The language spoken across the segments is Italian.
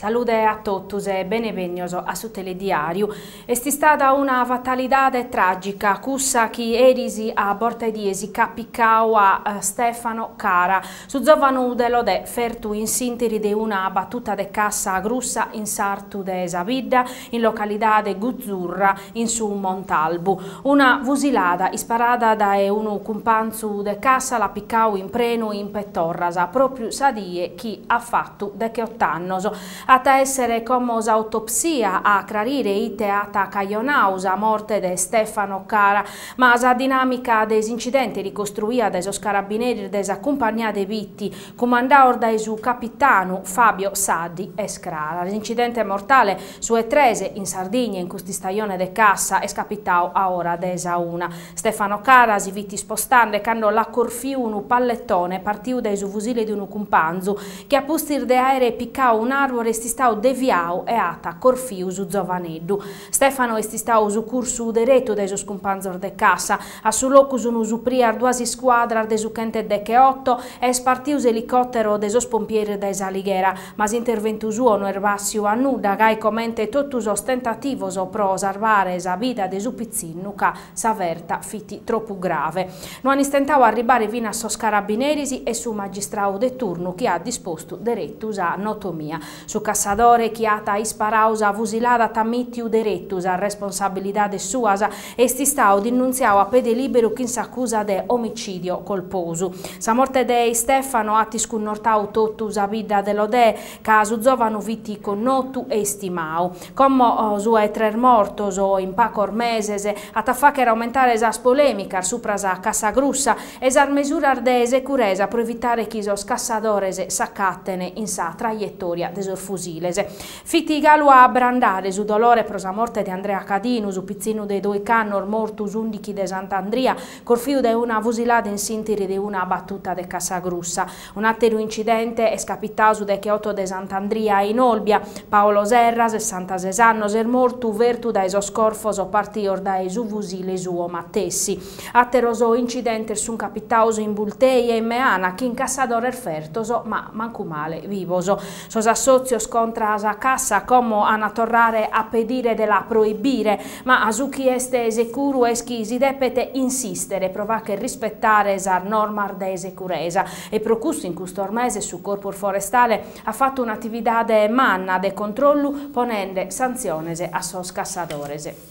Salute a tutti e benvenuti a su Telediario. È stata una fatalidade tragica, cussa chi erisi a Bortediesi capiccao a Stefano Cara. Su giovanu dello fertu in sintiri di una battuta de cassa grussa in sartu de Savidda, in località de Guzzurra, in su Montalbu. Una fusilada isparata da un cumpanzu de cassa la piccau in preno in pettorrasa, proprio sadie chi ha fatto de che ottannoso. A essere come autopsia a clarire ite ata caionausa morte de Stefano Cara, ma la dinamica des incidenti ricostruita dai carabinieri des accompagnate vitti comandato dai su capitano Fabio Saddi e Scrara. L'incidente mortale su E3 in Sardegna in questa stagione de cassa è scapitato a ora desa una. Stefano Cara si vitti spostando quando la corfiu un pallettone partiu dai su fusile di un cumpanzu che a pustir de aerei piccau un arbore e stau deviau e ata corfiu su giovaneddu. Stefano è stau su cursu deretu dei sus cumpanzor de cassa, a su locus unu su priar duasi squadra de su chente de che 8 e spartius elicottero de sos pompieri de Saligera, ma s'interventu suo non ervassiu a nuda, gai comente totus os tentativos pro salvare sa vita de su pizzinu ca s'averta fiti troppo grave. Non istentau arribare fino a sos carabinerisi e su magistrau de turno che ha disposto derettus a notomia. Su cassadore chi ata isparausa fusilada tamittiu derettus a responsabilità de suasa e sti stau dinunziau a pede libero chi s'accusa de omicidio colposu. Sa morte de Stefano ha tiscunnortau totus a vida dello de ca su giovanu viti connotu e stimau. Como su e tre mortos o in pacor meses ata facer aumentare sa polemica supra sa cassa grussa e sa mesura de securesa pro evitare chi sos cassadores s'accattene in sa traiettoria de sos fusilese. Fiti galu a brandare su dolore pro sa morte di Andrea Cadinu, su pizzinu de doi cannor mortus undichi de Sant'Andria, corfiu de una fusilada in sintiri de una battuta de Casagrussa. Un altro incidente è scapitato su de Chiotto de Sant'Andria in Olbia. Paolo Serra, 66 anni, è morto vertu dai sos corfos o partior dai su fusile suo Mattessi. Atteroso incidente sun capitato in Bultei e in Meana, chi in cassador erfertoso, ma mancu male vivoso. Sos assozios contra sa cassa como a torrare a pedire della proibire, ma a su chi este esecuru eschi si depete insistere, provare a rispettare sa norma de securesa e procusto in questo mese su corpo forestale ha fatto un'attività de manna de controllo ponendo sanziones a sos cassadores.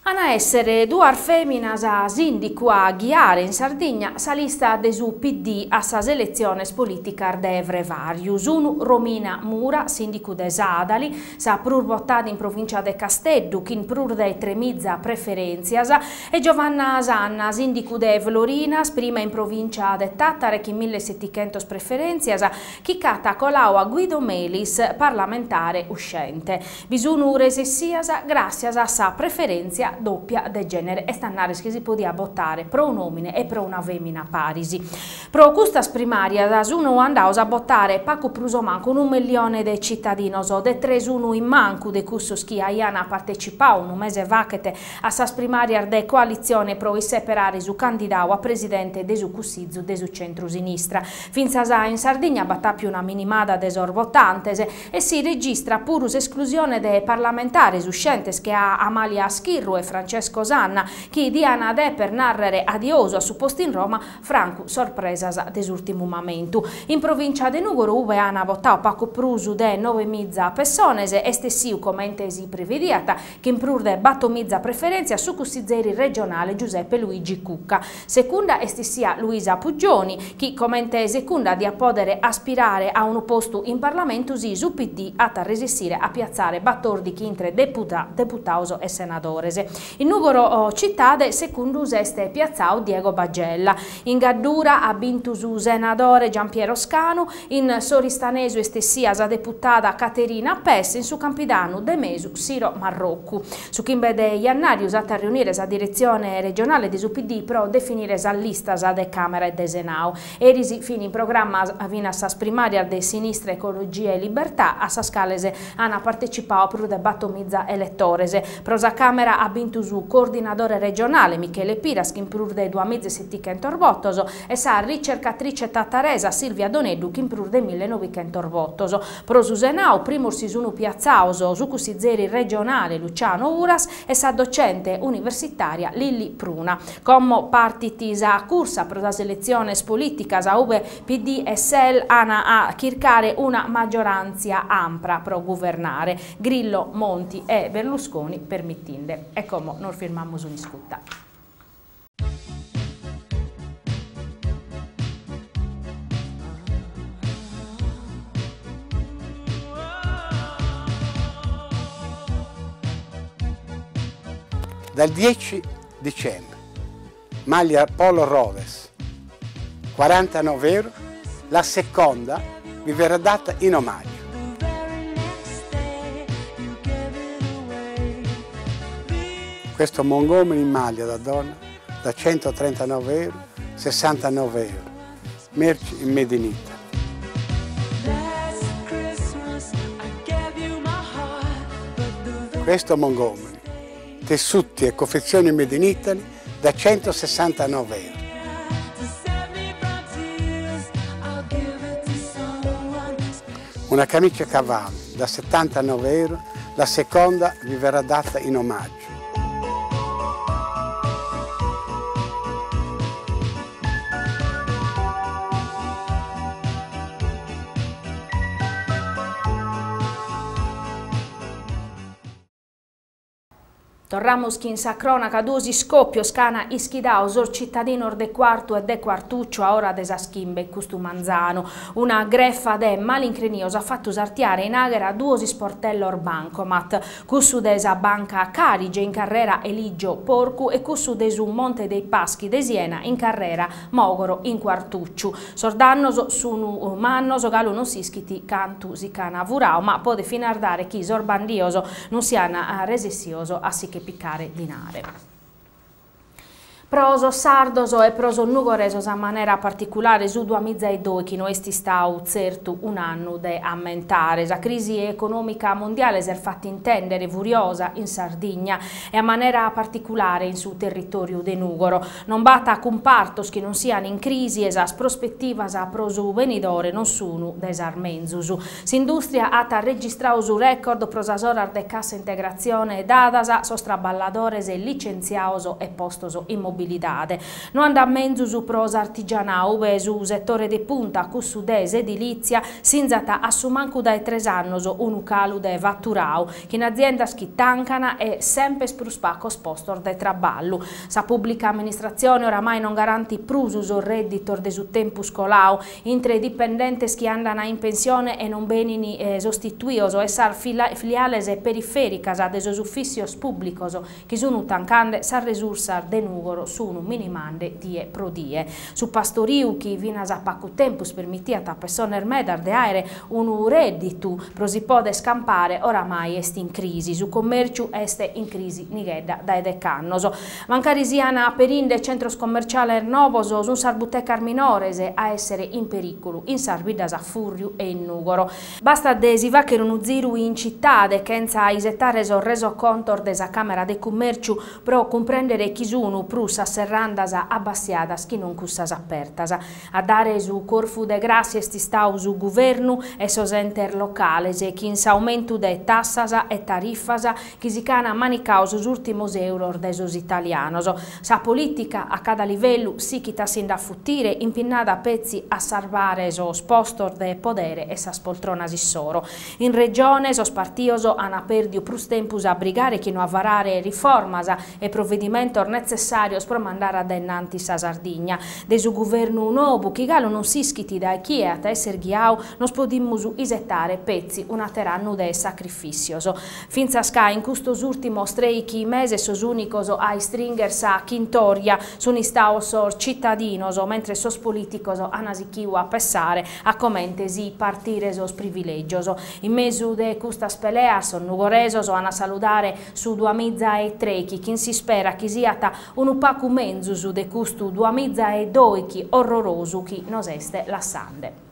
Ana essere due feminas a sindico a ghiare in Sardegna sa lista de su PD a sa selezione politica de Vrevarius. Unu Romina Mura, sindico de Sadali, sa prur votata in provincia de Casteddu, che in prur de Tremizza preferenzias, e Giovanna Sanna, sindico de Florinas, prima in provincia de Tattare, che in 1700 preferenzias, chi cata colau a Guido Melis, parlamentare uscente. Bisunu resessias grazie a sa preferenzia doppia de genere e stannares che si podia votare pro un uomine e pro una femmina parisi. Pro custas primarias uno andaus a votare pacu pruso manco 1 milione de cittadinos o de 3-1 in mancu de cussos chi aiana partecipau un mese vachete a sas primarias de coalizione pro i separare su candidau a presidente de su cussizzu de su centro-sinistra. Finza sa in Sardegna battapiu una minimada de sorvotantes e si registra purus esclusione de parlamentari uscentes che ha Amalia Schirru e Francesco Sanna, chi diana de per narrare adioso a su posto in Roma, franco sorpresas desultimo momento. In provincia de Nuoro uve ana votau paco prusu de 9.000 persones e stessiu comente si prevediata che in prur de battomizza preferenzia su cussizeri regionale Giuseppe Luigi Cucca. Seconda stessia Luisa Puggioni, chi comente seconda di appodere aspirare a un posto in Parlamento si su PD a resistere a piazzare battordi chi intre deputauso e senadores. In Nuoro cittade secundus este piazzau Diego Bagella. In Gaddura ha vinto su senatore Giampiero Scanu, in Soristanesu stessia sa deputata Caterina Pes, in su Campidano de Mesu Siro Marroccu. Su Chimbe de Iannari usata a riunire sa direzione regionale di su PD pro definire sa lista sa de Camera e de Senau. Erisi fini in programma vina sas primaria de Sinistra Ecologia e Libertà a sa scalese ana partecipau pro de battomizza elettorese. Pro sa Camera ha vinto vinto su coordinatore regionale Michele Piras, che in prurde 2 mesi settimane torbottoso, e sa ricercatrice tattaresa Silvia Doneddu, che in prurde 1900 torbottoso. Pro Susenau, primo sisunu piazzauso, su cusizeri regionale Luciano Uras e sa docente universitaria Lilli Pruna. Come partitisa a corsa per la selezione politica a UBE PD e SEL ana a cercare una maggioranza ampia pro governare. Grillo, Monti e Berlusconi permettinde. E come non firmiamo su discuta. Dal 10 dicembre, maglia Polo Roves, 49 euro, la seconda vi verrà data in omaggio. Questo Montgomery in maglia da donna, da 139 euro, 69 euro, merci in Made in Italy. Questo Montgomery, tessuti e confezioni Made in Italy da 169 euro. Una camicia a cavallo da 79 euro, la seconda vi verrà data in omaggio. Torramos in sa cronaca dosi scoppio scana ischidao sor cittadino de quarto e de quartuccio a ora desa schimbe custu manzano. Una greffa de malincreniosa ha fatto sartiare in agera duosi sportello bancomat. Cussu desa banca Carige in carrera Eligio Porcu e cussu desu Monte dei Paschi de Siena in carrera Mogoro in quartucciu. Sordannoso sunu mannoso galo non si ischiti cantu si cana vurao, ma pode finardare chi sorbandioso non siana resissioso a si che piccare dinare. Proso sardoso e proso nugoreso a maniera particolare su 2002 che noi stau certo un anno de ammentare. La crisi economica mondiale si è fatta intendere furiosa in Sardegna e a maniera particolare in su territorio de Nugoro. Non bata compartos che non siano in crisi e sa prospettiva sa proso venidore non sono desarmenzusu. S'industria ha registrato su record prosasorar de cassa integrazione dadasa sostraballadores e licenziaoso e postoso immobiliare. Non anda mezzo su prosa artigianau e su settore di punta cussu dese edilizia sinzata assumancu dai 3 anni un calu de vatturau che in azienda schittancana e sempre spruspacco spostor de traballu. Sa pubblica amministrazione oramai non garanti prusus o redditor de su tempus colau intre dipendentes che andano in pensione e non benini sostituioso e sar filiales e perifericas ad esos ufficios pubblicos che sono tancande sar resursar de Nugoro sono minimande die pro die. Su pastoriu chi vinas a pacu tempus permittiata a persone medar de aere un reddito prosi pode scampare oramai est in crisi. Su commerciu este in crisi nighedda dai decannoso. Mancarisiana perinde centros commerciale novoso sun sarbutecar minorese a essere in pericolo in sarbidas a Furriu e in Nugoro. Basta desiva che un ziru in città de kenza isettare so reso contor desa Camera de Commerciu pro comprendere chi sono prus a serrandas abbassiadas chi non cussas apertas. A dare su Corfu de Grazie sti stau su governu e sos enter locales e chi in aumento de tassas e tariffas chi si cana manicau sus ultimos euro de sos italianos. Sa politica a cada livello si chita sin da futtire impinnada a pezzi a salvare sos postor de podere e sa spoltronas issoro. In regione sos partios ana perdiu prus tempus a brigare chi no a varare riformas e provvedimento necessarios pro mandare adennanti sa Sardigna. De su governo nuovo chi galo non si schiti da chi è a esser ghiau nos podimmus isettare pezzi una terannu de sacrificios. Finza sca in custos ultimos 3 mesi sos unicos ai stringers a Quintoria sun istaos cittadinos mentre sos politicos anasichiu a pessare a comente si partire sos privilegios. In mesu de custas peleas nugoresos ana saludare su 2003 chi si spera chi siata un upacu menzus de custu 2002 orrorosu chi nos este lassande.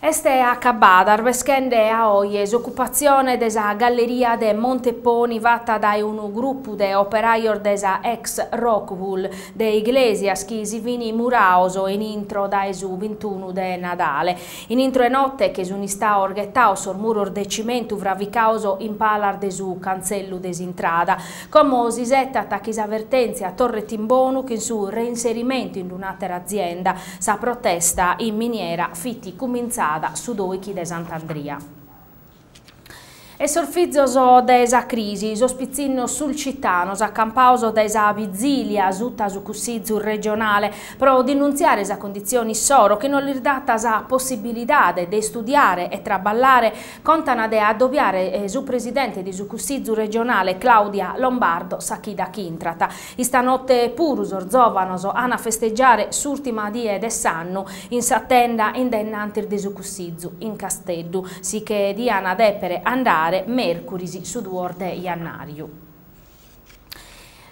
Este accabada arveschende a oies occupazione desa galleria de Monteponi vata da un gruppo de operaior desa ex Rockwool de Iglesias chi si vini muraoso in intro da esu 21 de Nadale. In intro e notte che sunista orghettao sor muror de cimentu vravicauso in palar desu cancellu desintrada. Come si setta tachis avvertenzia Torre Timbonu che in su reinserimento in un'altra azienda sa protesta in miniera fitti cominciata su due chi de Sant'Andria. E sorfizzoso desa crisi, sospizzino sul cittano, accampauso desa vigilia, sutta su cussizzu regionale, pro denunziare esa condizioni soro che non gli data sa possibilità di studiare e traballare, contana de addobbiare su presidente di su cussizzu regionale Claudia Lombardo Sachida Chintrata. Istanotte purusor zovanoso ana festeggiare s'ultima die de sanno in sattenda indennantir di su cussizzu in Casteddu, si che diana depere andare mercurisi su duorde iannariu.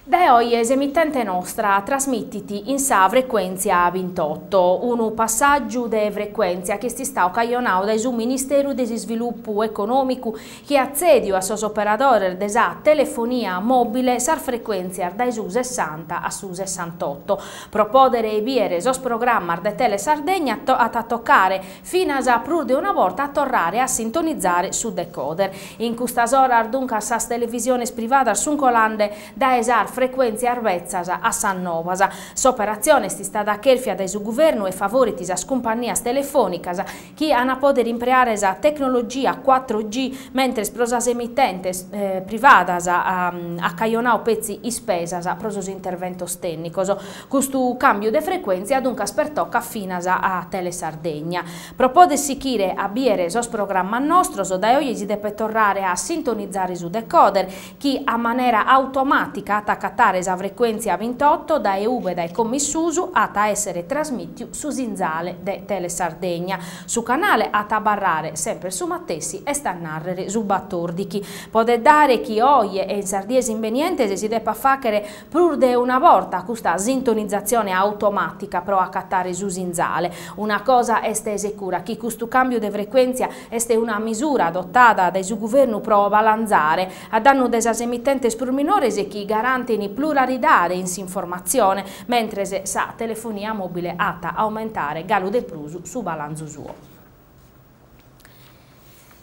Da oies emittente nostra trasmittiti in sa frequenzia 28, un passaggio de frequenzia che si sta occasionando da su Ministero di Sviluppo Economico che accedio a sos operatori de sa telefonia mobile sar frequenzia da su 60 a su 68. Propodere e biere sos programma de Tele Sardegna a toccare fino a prur di una volta a tornare a sintonizzare su decoder. In questa ora dunque sas televisioni private sun colande da esar frequenze arvezzas a San Novasa. S'operazione sti stata cherfia dai su governo e favoriti as compagnias telefonicas che hanno poter impreare sa tecnologia 4G mentre prosas emittentes privatas a caionau pezzi ispesas prosos interventos tecnicos. Questo cambio de frequenzia dunque spertocca finas a Tele Sardegna. Propode sicire a biere sos programma nostro, da oggi si deve tornare a sintonizzare su decoder che a maniera automatica attacca esa frequenzia 28 da EUB e dai commissusu ata essere trasmitti su Zinzale de Tele Sardegna. Su canale ata barrare sempre su Mattessi e stannarrere su Battordichi. Pode dare chi oie e in sardiesi inveniente si debba facere prur de una volta questa sintonizzazione automatica pro accattare su Zinzale. Una cosa este sicura, che questo cambio de frequenzia este una misura adottata dai su governo pro balanzare a danno desas emittentes pur minores e chi garantini pluralità in informazione, mentre se sa telefonia mobile ata aumentare galo de prusu su balanzo suo.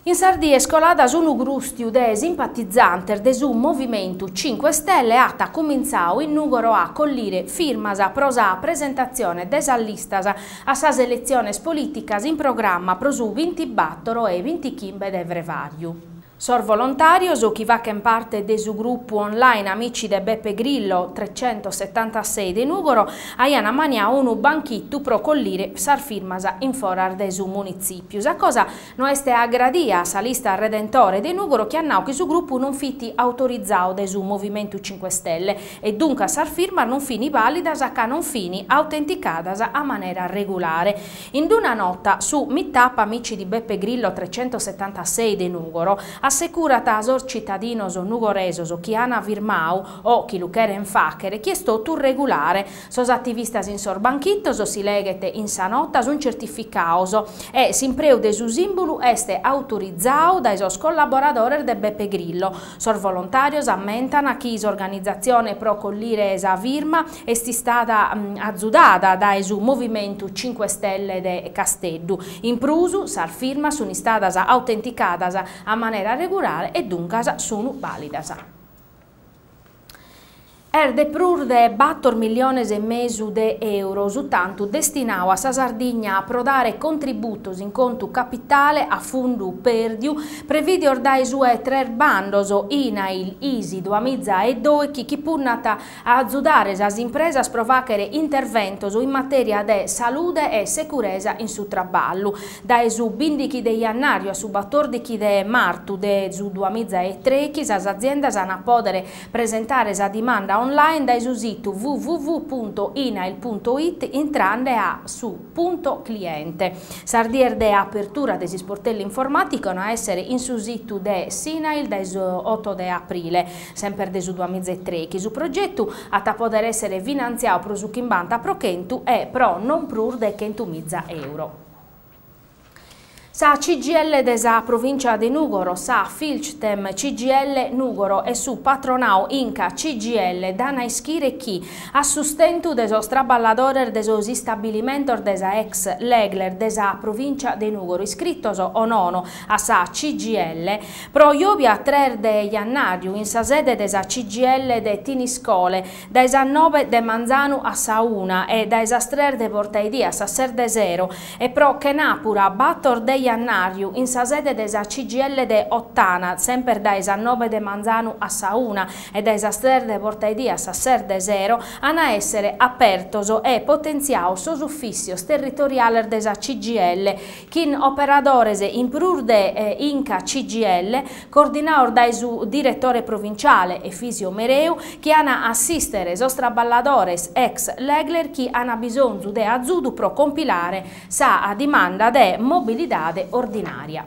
In Sardia scolada su un grustiu de simpatizzanter de su Movimento 5 Stelle ata cominciau in Nugoro a collire firmas a prosa presentazione desallistas a sas eleziones politicas in programma pro su 20 battoro e 20 chimbe de vrevariu. Sor volontario, so chi va che in parte de su gruppo online Amici de Beppe Grillo 376 de Nugoro, aiana mania unu banchittu pro collire sar firmas in forar de su municipio. Sa cosa no este agradia sa lista redentore de Nugoro che annau che su gruppo non fitti autorizzao de su Movimento 5 Stelle e dunque sar firma non fini validas a ca non fini autenticadas a maniera regolare. In una nota su Meetup Amici di Beppe Grillo 376 de Nugoro, assicurata a sor cittadinos nugoresos chi ana firmau o chi luchere fachere chiesto tu regolare sos attivistas in sor banchittos si leghete in sa notas un certificaoso e s'impreu de su simbolu este autorizzau dai sos collaboradores de Beppe Grillo. Sor volontarios ammentana chi s'organizzazione pro collire esa firma esti stata azzudata dai su Movimento 5 Stelle de Casteddu. In prusu sar firma sun istadas autenticadas a maniera regolare e dunque sono validas. De prur de 4 milioni e mezzo de euro, tanto destinau a sa Sardegna a prodare contributos in conto capitale a fundu perdiu, previde ordai sue 3 bandos, INAIL, ISI, Duamizza e Doichi, chi punnata a azzudare as impresas provacere interventos in materia de salute e sicurezza in su traballu. Da su bindichi de Iannario a su battordichi de Martu de su Duamizza e Trechi, as aziendas hanno podere presentare sa dimanda online dai su sito www.inail.it entrando a su punto cliente. Sardier de apertura dei sportelli informatici a essere in su sito de Sinail dai 8 de aprile, sempre de su Duamizza e Trechi. Su progetto a poter essere finanziato pro su chimbanta pro Kentu e pro non prur de 100.000 euro. Sa CGL desa provincia di Nugoro, sa Filctem CGL Nugoro e su Patronau Inca CGL dana ischire chi a sustento deso straballador deso stabilimento desa ex Legler desa provincia di Nugoro iscrittoso o nono a sa CGL pro iobia 3 de Iannariu in sa sede desa CGL de Tiniscole da esa 9 de Manzanu a sa 1 e da esa 3 de Portaidi a sa Serde 0 e pro Kenapura Battor de Iannariu in sa sede desa CGL de Ottana, sempre da esa 9 de Manzanu a sa 1 e da esa 3 de Portaidi a sa Serde 0, ana essere apertoso e potenziao sos uffizios territoriales desa CGL, kin operadores in prurde Inca CGL, coordinaor da esu direttore provinciale Efisio Mereu, che ana assistere sos traballadores ex Legler chi ana bisogno de azudu pro compilare sa a dimanda de mobilidade ordinaria.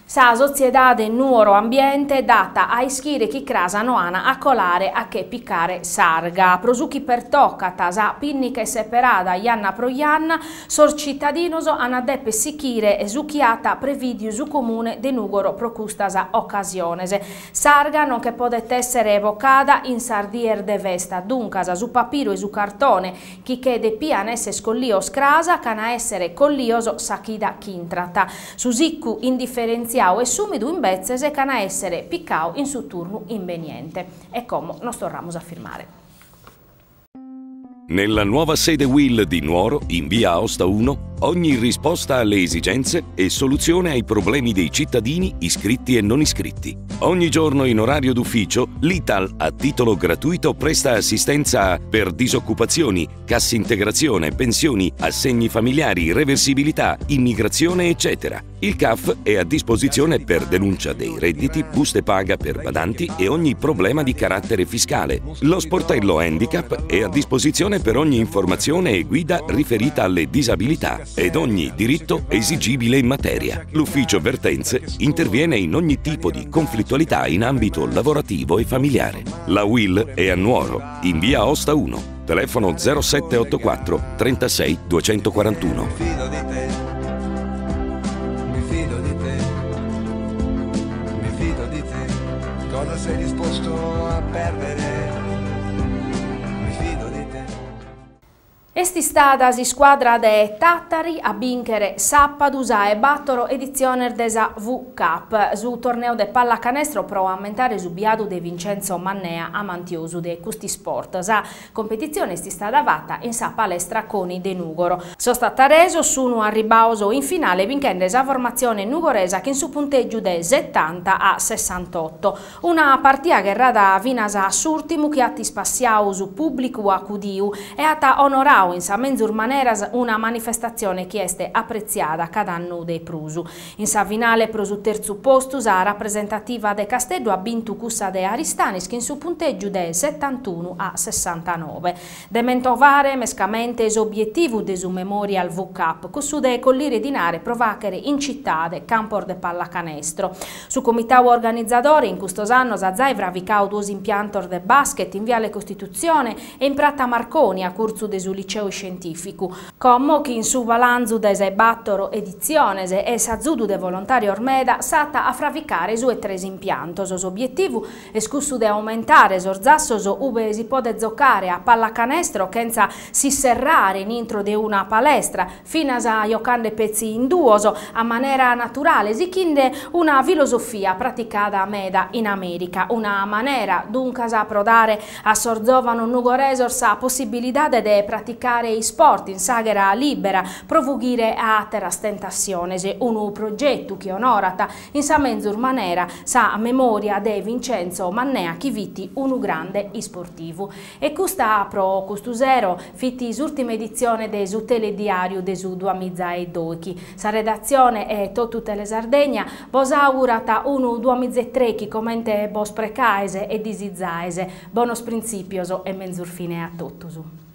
Sa sociedade Nuoro Ambiente data a ischire chi crasano ana a colare a che piccare sarga. Prosuchi per toccata sa pinnica e separata ianna pro ianna, sor cittadinoso ana deppe sichire e succhiata previdiu su comune de Nugoro pro custasa occasionese. Sarga non che podet essere evocata in sardier de vesta, duncasa su papiro e su cartone, chi che de pianesse scollios crasa cana essere collioso sachida chintrata. Su siccu indifferenziato e sumidu in bezzese cana essere piccao in su turno inveniente. E come non storramos a firmare. Nella nuova sede Will di Nuoro, in via Aosta 1, ogni risposta alle esigenze e soluzione ai problemi dei cittadini iscritti e non iscritti. Ogni giorno in orario d'ufficio, l'Ital a titolo gratuito presta assistenza per disoccupazioni, cassa integrazione, pensioni, assegni familiari, reversibilità, immigrazione, eccetera. Il CAF è a disposizione per denuncia dei redditi, buste paga per badanti e ogni problema di carattere fiscale. Lo sportello handicap è a disposizione per ogni informazione e guida riferita alle disabilità ed ogni diritto esigibile in materia. L'ufficio Vertenze interviene in ogni tipo di conflittualità in ambito lavorativo e familiare. La Will è a Nuoro, in via Aosta 1, telefono 0784 36 241. Mi fido di te, mi fido di te, mi fido di te, cosa sei disposto a perdere? Mi fido di te. Esti stata si squadra de Tattari a vincere Sappadusa e Battoro edizione desa V-Cup su torneo de pallacanestro pro aumentare su biadu de Vincenzo Mannea a Mantiosu de Custi Sport. Sa competizione esti stata fatta in sa palestra Coni de Nugoro. So stata reso su un arribauso in finale vincendo sa formazione nugoresa che in su punteggio de 70 a 68. Una partita che rada vinasa assurtimu che atti spassiau su pubblico accudiu e ata onorau in sa menzur maneras una manifestazione che este apprezzata cada anno dei Prusu. In sa finale pro su terzo posto sa rappresentativa de Castello ha vinto cussa de Aristanis che in su punteggio de 71 a 69. De mentovare mescamente es obiettivo de su Memorial V-Cup cussu de collire dinare provacere in città de campo de pallacanestro. Su comitato organizzatore in custos annos a zai vravicau duos impiantor de basket in Viale Costituzione e in Prata Marconi a curso de su liceo scientifico. Como che in su balanzu dese Battoro edizionese e s'azzudu de volontari Ormeda sata a fravicare su e 3 impiantos. Os obiettivo è scussu de aumentare sorzassos ube si pode giocare a pallacanestro senza si serrare in intro de una palestra fino a giocare pezzi in duoso a maniera naturale si chinde una filosofia praticata a meda in America, una maniera dunque a prodare a sorzovano nugoresor sa possibilità de praticare i sport in saghera libera, provugire a terra stentazione, un progetto che onorata in sa menzur manera sa memoria de Vincenzo Mannea chi vitti un grande sportivo. E questa pro costusero fitti l'ultima edizione de su telediario de su 2012. Sa redazione è tutte le Sardegna, vos augurata un 2003 commente vos precaese e disizzaese, bonos principioso e menzur fine a tutto.